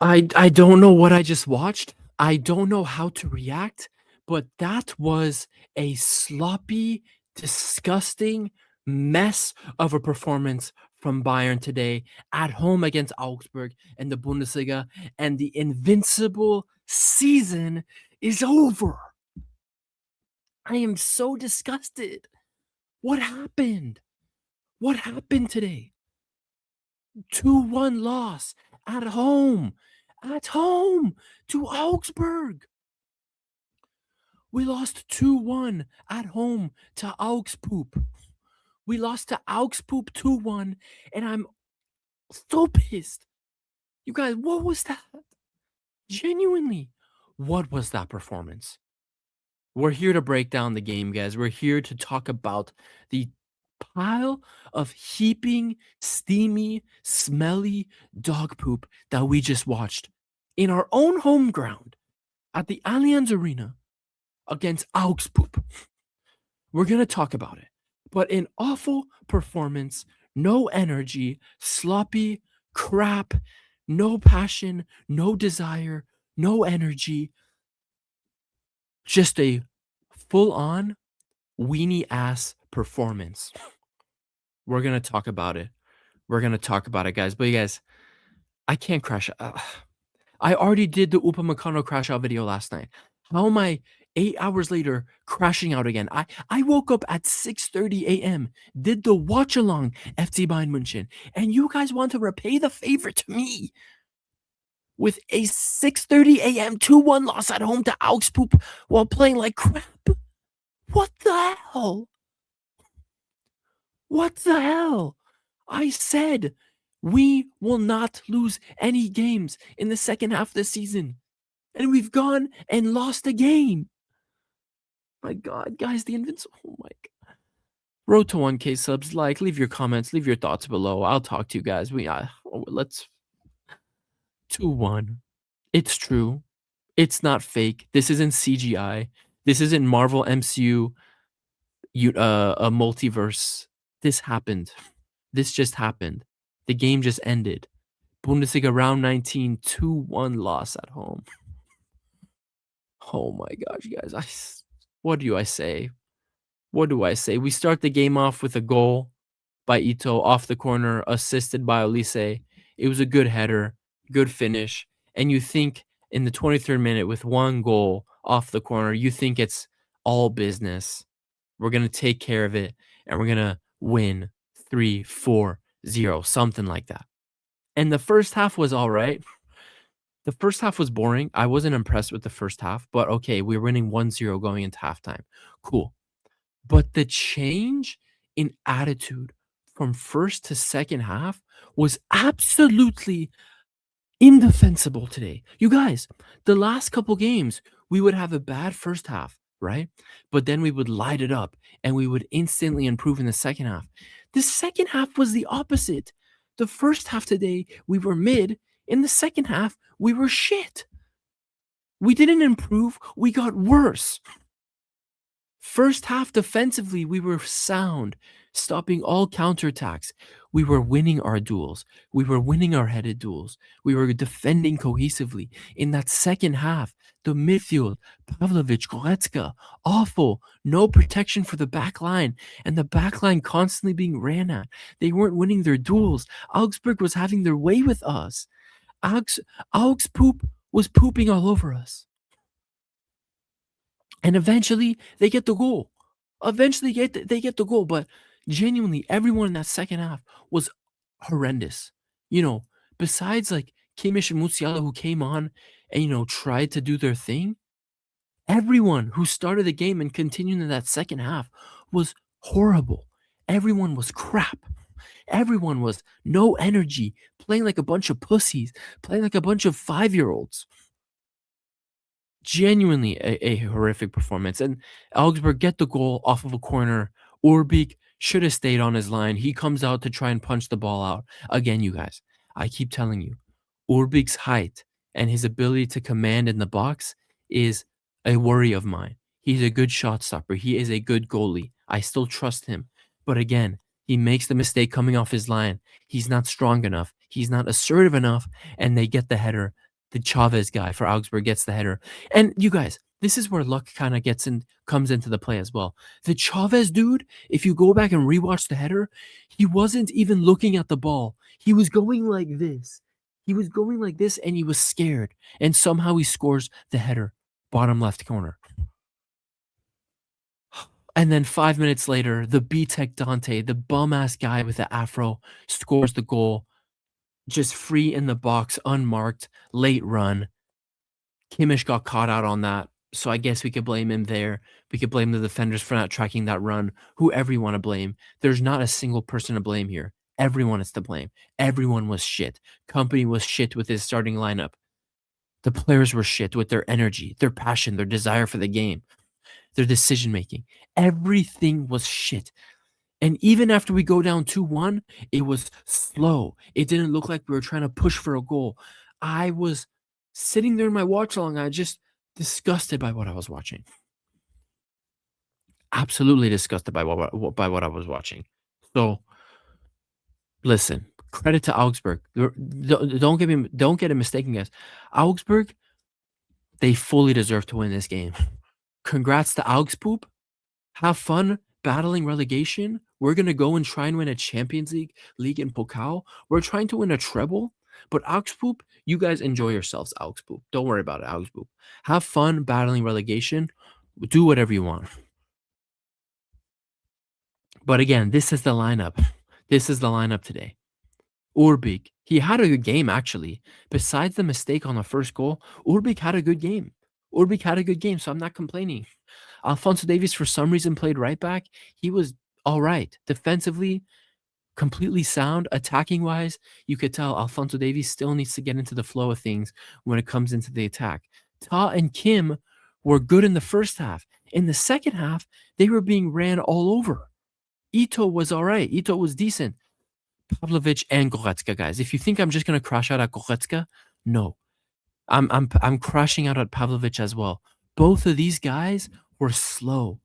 I don't know what I just watched. I don't know how to react, but that was a sloppy, disgusting mess of a performance from Bayern today at home against Augsburg in the Bundesliga, and the invincible season is over. I am so disgusted. What happened? What happened today? 2-1 loss at home. At home to Augsburg. We lost 2-1 at home to Augsburg. We lost to Augsburg 2-1, and I'm so pissed. You guys, what was that? Genuinely, what was that performance? We're here to break down the game, guys. We're here to talk about the pile of heaping, steamy, smelly dog poop that we just watched in our own home ground at the Allianz Arena against Augsburg. We're going to talk about it. But an awful performance, no energy, sloppy, crap, no passion, no desire, no energy. Just a full on weenie ass performance. We're going to talk about it. We're going to talk about it, guys. But you guys, I can't crash. I already did the Upamecano crash out video last night. How am I 8 hours later crashing out again? I woke up at 6:30 a.m., did the watch along FC Bayern München, and you guys want to repay the favor to me with a 6:30 a.m. 2-1 loss at home to Augsburg while playing like crap. What the hell? What the hell? I said we will not lose any games in the second half of the season. And we've gone and lost a game. My God, guys, the invincible. Oh my God. Road to 1K subs. Leave your comments, leave your thoughts below. I'll talk to you guys. Let's 2-1. It's true. It's not fake. This isn't CGI. This isn't Marvel MCU. A multiverse. This happened. This just happened. The game just ended. Bundesliga round 19, 2-1 loss at home. Oh my gosh, guys. What do I say? What do I say? We start the game off with a goal by Ito off the corner, assisted by Olise. It was a good header, good finish. And you think in the 23rd minute with one goal off the corner, you think it's all business. We're going to take care of it and we're going to win 3-4-0, something like that. And the first half was all right. The first half was boring. I wasn't impressed with the first half, but okay, we were winning 1-0 going into halftime. Cool. But the change in attitude from first to second half was absolutely indefensible today. You guys, the last couple games, we would have a bad first half, right? But then we would light it up and we would instantly improve in the second half. The second half was the opposite. The first half today, we were mid. In the second half, we were shit. We didn't improve. We got worse. First half defensively, we were sound, stopping all counterattacks. We were winning our duels. We were winning our headed duels. We were defending cohesively. In that second half, the midfield, Pavlovic, Goretzka, awful. No protection for the back line. And the back line constantly being ran at. They weren't winning their duels. Augsburg was having their way with us. Augsburg was pooping all over us. And eventually, they get the goal. Eventually, they get the goal. But genuinely, everyone in that second half was horrendous. Besides like Kimmich and Musiala who came on and, tried to do their thing, everyone who started the game and continued in that second half was horrible. Everyone was crap. Everyone was no energy, playing like a bunch of pussies, playing like a bunch of 5-year-olds. Genuinely a horrific performance. And Augsburg get the goal off of a corner. Orbeek should have stayed on his line. He comes out to try and punch the ball out. Again, you guys, I keep telling you, Orbeek's height and his ability to command in the box is a worry of mine. He's a good shot stopper. He is a good goalie. I still trust him. But again, he makes the mistake coming off his line. He's not strong enough. He's not assertive enough. And they get the header The Chavez guy for Augsburg gets the header. And you guys, this is where luck kind of comes into the play as well. The Chavez dude, if you go back and rewatch the header, he wasn't even looking at the ball. He was going like this. He was going like this and he was scared. And somehow he scores the header, bottom left corner. And then 5 minutes later, the B-Tech Dante, the bum-ass guy with the afro, scores the goal. Just free in the box, unmarked, late run. Kimmich got caught out on that, so I guess we could blame him there. We could blame the defenders for not tracking that run. Whoever you want to blame. There's not a single person to blame here. Everyone is to blame. Everyone was shit. Company was shit with his starting lineup. The players were shit with their energy, their passion, their desire for the game, their decision-making. Everything was shit. And even after we go down 2-1, it was slow. It didn't look like we were trying to push for a goal. I was sitting there in my watch along. I was just disgusted by what I was watching. Absolutely disgusted by what I was watching. So, listen, credit to Augsburg. Don't get it mistaken, guys. Augsburg, they fully deserve to win this game. Congrats to Augsburg. Have fun battling relegation. We're going to go and try and win a Champions League and Pokal. We're trying to win a treble. But Augsburg, you guys enjoy yourselves, Augsburg. Don't worry about it, Augsburg. Have fun battling relegation. Do whatever you want. But again, this is the lineup. This is the lineup today. Urbik, he had a good game, actually. Besides the mistake on the first goal, Urbik had a good game. So I'm not complaining. Alphonso Davies, for some reason, played right back. He was all right. Defensively, completely sound. Attacking-wise, you could tell Alphonso Davies still needs to get into the flow of things when it comes into the attack. Ta and Kim were good in the first half. In the second half, they were being ran all over. Ito was all right. Ito was decent. Pavlovic and Goretzka, guys. If you think I'm just going to crash out at Goretzka, no. I'm crashing out at Pavlovic as well. Both of these guys were slow,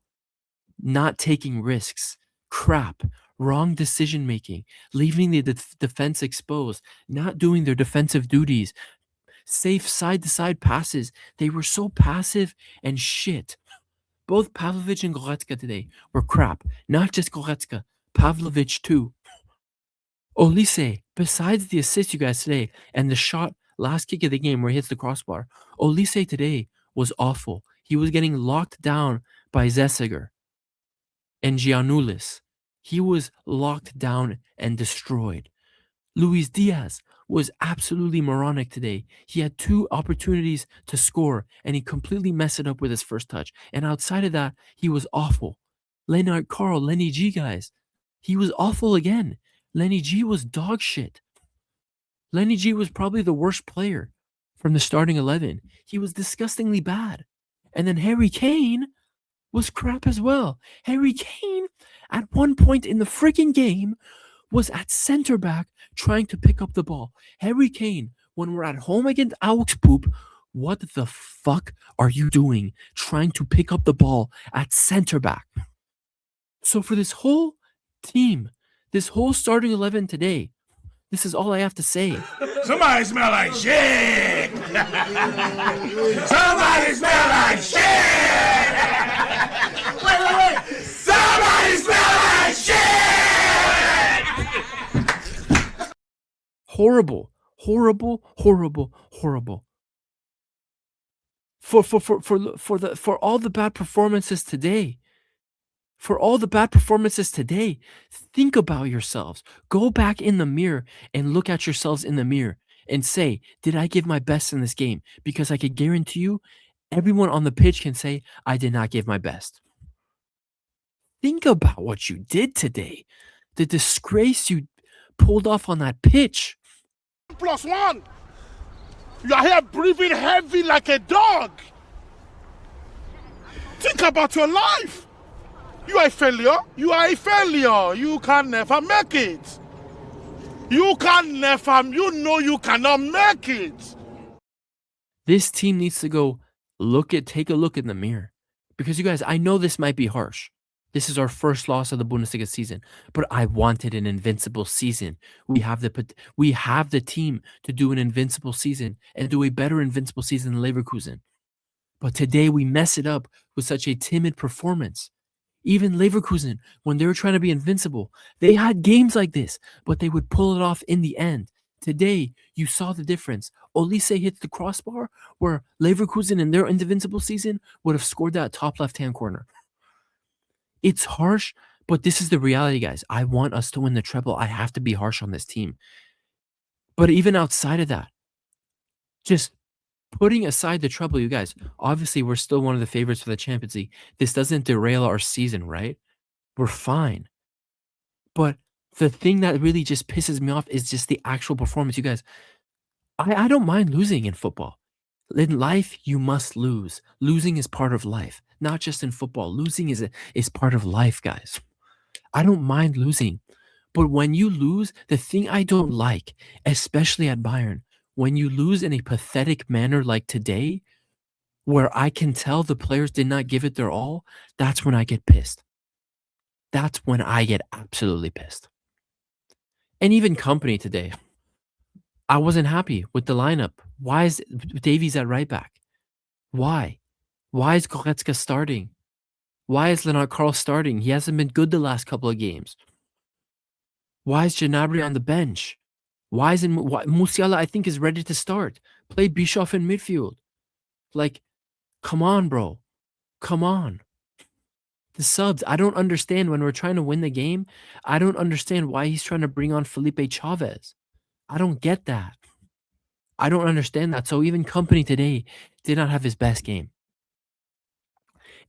not taking risks, crap, wrong decision making, leaving the defense exposed, not doing their defensive duties, safe side-to-side passes. They were so passive and shit. Both Pavlovic and Goretzka today were crap. Not just Goretzka, Pavlovic too. Olise, besides the assist, you guys, today, and the shot, last kick of the game where he hits the crossbar, Olise today was awful. He was getting locked down by Zesiger and Giannoulis. He was locked down and destroyed. Luis Diaz was absolutely moronic today. He had 2 opportunities to score, and he completely messed it up with his first touch. And outside of that, he was awful. Leonard Carl, Lenny G, guys, he was awful again. Lenny G was dog shit. Lenny G was probably the worst player from the starting 11. He was disgustingly bad. And then Harry Kane was crap as well. Harry Kane, at one point in the freaking game, was at center back trying to pick up the ball. Harry Kane, when we're at home against Augsburg, what the fuck are you doing trying to pick up the ball at center back? So for this whole team, this whole starting 11 today, this is all I have to say. Somebody smell like shit! Somebody smell like shit! Wait! Somebody smell like shit! Horrible. For all the bad performances today. Think about yourselves. Go back in the mirror and look at yourselves in the mirror and say, did I give my best in this game? Because I can guarantee you, everyone on the pitch can say, I did not give my best. Think about what you did today. The disgrace you pulled off on that pitch. +1. You are here breathing heavy like a dog. Think about your life. You are a failure. You can never make it. You cannot make it. This team needs to go take a look in the mirror. Because you guys, I know this might be harsh. This is our first loss of the Bundesliga season, but I wanted an invincible season. We have the team to do an invincible season and do a better invincible season than Leverkusen. But today we mess it up with such a timid performance. Even Leverkusen, when they were trying to be invincible, they had games like this, but they would pull it off in the end. Today, you saw the difference. Olise hits the crossbar, where Leverkusen in their invincible season would have scored that top left-hand corner. It's harsh, but this is the reality, guys. I want us to win the treble. I have to be harsh on this team. But even outside of that, just putting aside the treble, you guys, obviously we're still one of the favorites for the Champions League. This doesn't derail our season, right? We're fine. But the thing that really just pisses me off is just the actual performance. You guys, I don't mind losing in football. In life, you must lose. Losing is part of life, not just in football. Losing is part of life, guys. I don't mind losing. But when you lose, the thing I don't like, especially at Bayern, when you lose in a pathetic manner like today, where I can tell the players did not give it their all, that's when I get pissed. That's when I get absolutely pissed. And even company today, I wasn't happy with the lineup. Why is Davies at right back? Why? Why is Goretzka starting? Why is Leonard Karl starting? He hasn't been good the last couple of games. Why is Gnabry on the bench? Why isn't Musiala, I think, is ready to start? Play Bischoff in midfield. Like, come on, bro. Come on. The subs, I don't understand when we're trying to win the game. I don't understand why he's trying to bring on Felipe Chavez. I don't get that. I don't understand that. So even company today did not have his best game.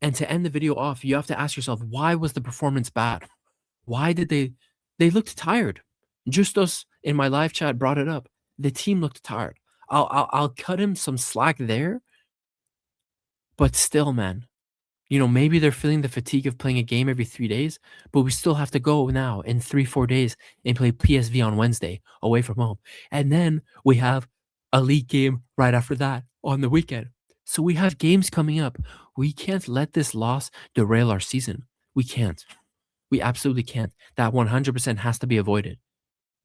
And to end the video off, you have to ask yourself, why was the performance bad? Why did they looked tired? Justos in my live chat brought it up. The team looked tired. I'll cut him some slack there, but still, man, you know, maybe they're feeling the fatigue of playing a game every 3 days, but we still have to go now in 3-4 days and play PSV on Wednesday away from home. And then we have a league game right after that on the weekend. So we have games coming up. We can't let this loss derail our season. We can't. We absolutely can't. That 100% has to be avoided.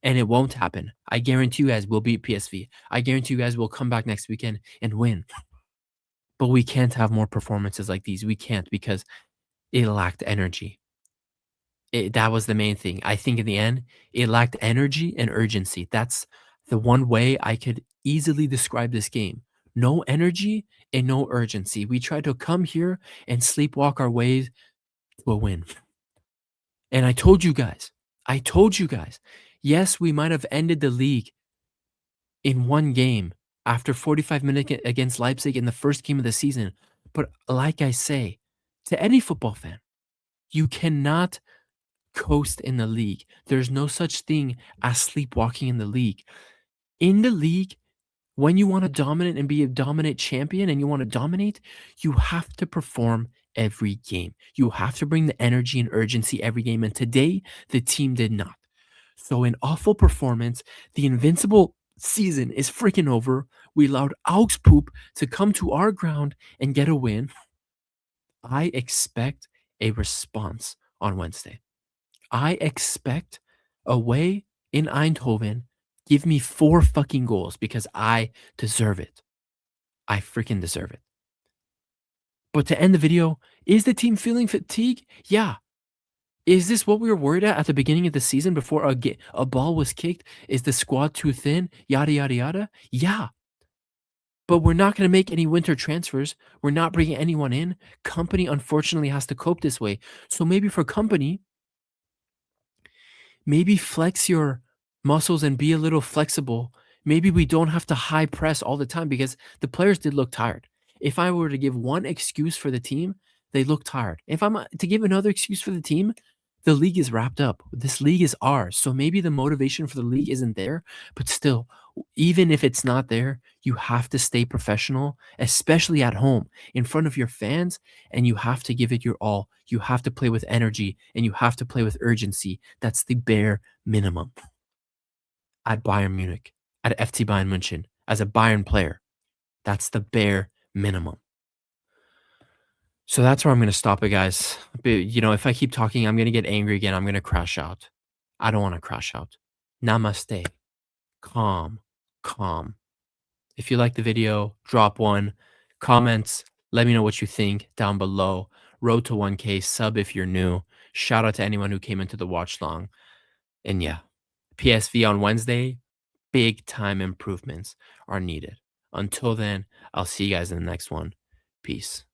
And it won't happen. I guarantee you guys will beat PSV. I guarantee you guys will come back next weekend and win. But we can't have more performances like these. We can't, because it lacked energy. That was the main thing. I think in the end, it lacked energy and urgency. That's the one way I could easily describe this game. No energy and no urgency. We tried to come here and sleepwalk our way to a win. And I told you guys, yes, we might have ended the league in one game after 45 minutes against Leipzig in the first game of the season. But like I say, to any football fan, you cannot coast in the league. There's no such thing as sleepwalking in the league. In the league, when you want to dominate and be a dominant champion and you want to dominate, you have to perform every game. You have to bring the energy and urgency every game. And today, the team did not. So an awful performance. The invincible season is freaking over. We allowed Augsburg to come to our ground and get a win. I expect a response on Wednesday. I expect away in Eindhoven, give me 4 fucking goals because I deserve it. I freaking deserve it. But to end the video, is the team feeling fatigue? Yeah. Is this what we were worried at the beginning of the season before a ball was kicked? Is the squad too thin? Yada, yada, yada. Yeah. But we're not going to make any winter transfers. We're not bringing anyone in. Company, unfortunately, has to cope this way. So maybe for company, maybe flex your muscles and be a little flexible. Maybe we don't have to high press all the time, because the players did look tired. If I were to give one excuse for the team, they look tired. If I'm to give another excuse for the team, the league is wrapped up. This league is ours. So maybe the motivation for the league isn't there, but still, even if it's not there, you have to stay professional, especially at home in front of your fans, and you have to give it your all. You have to play with energy and you have to play with urgency. That's the bare minimum. At Bayern Munich, at FC Bayern München, as a Bayern player, that's the bare minimum. So that's where I'm gonna stop it, guys. But, if I keep talking, I'm gonna get angry again. I'm gonna crash out. I don't wanna crash out. Namaste. Calm. Calm. If you like the video, drop one. Comments, let me know what you think down below. Road to 1K, sub if you're new. Shout out to anyone who came into the watch long. And yeah, PSV on Wednesday, big time improvements are needed. Until then, I'll see you guys in the next one. Peace.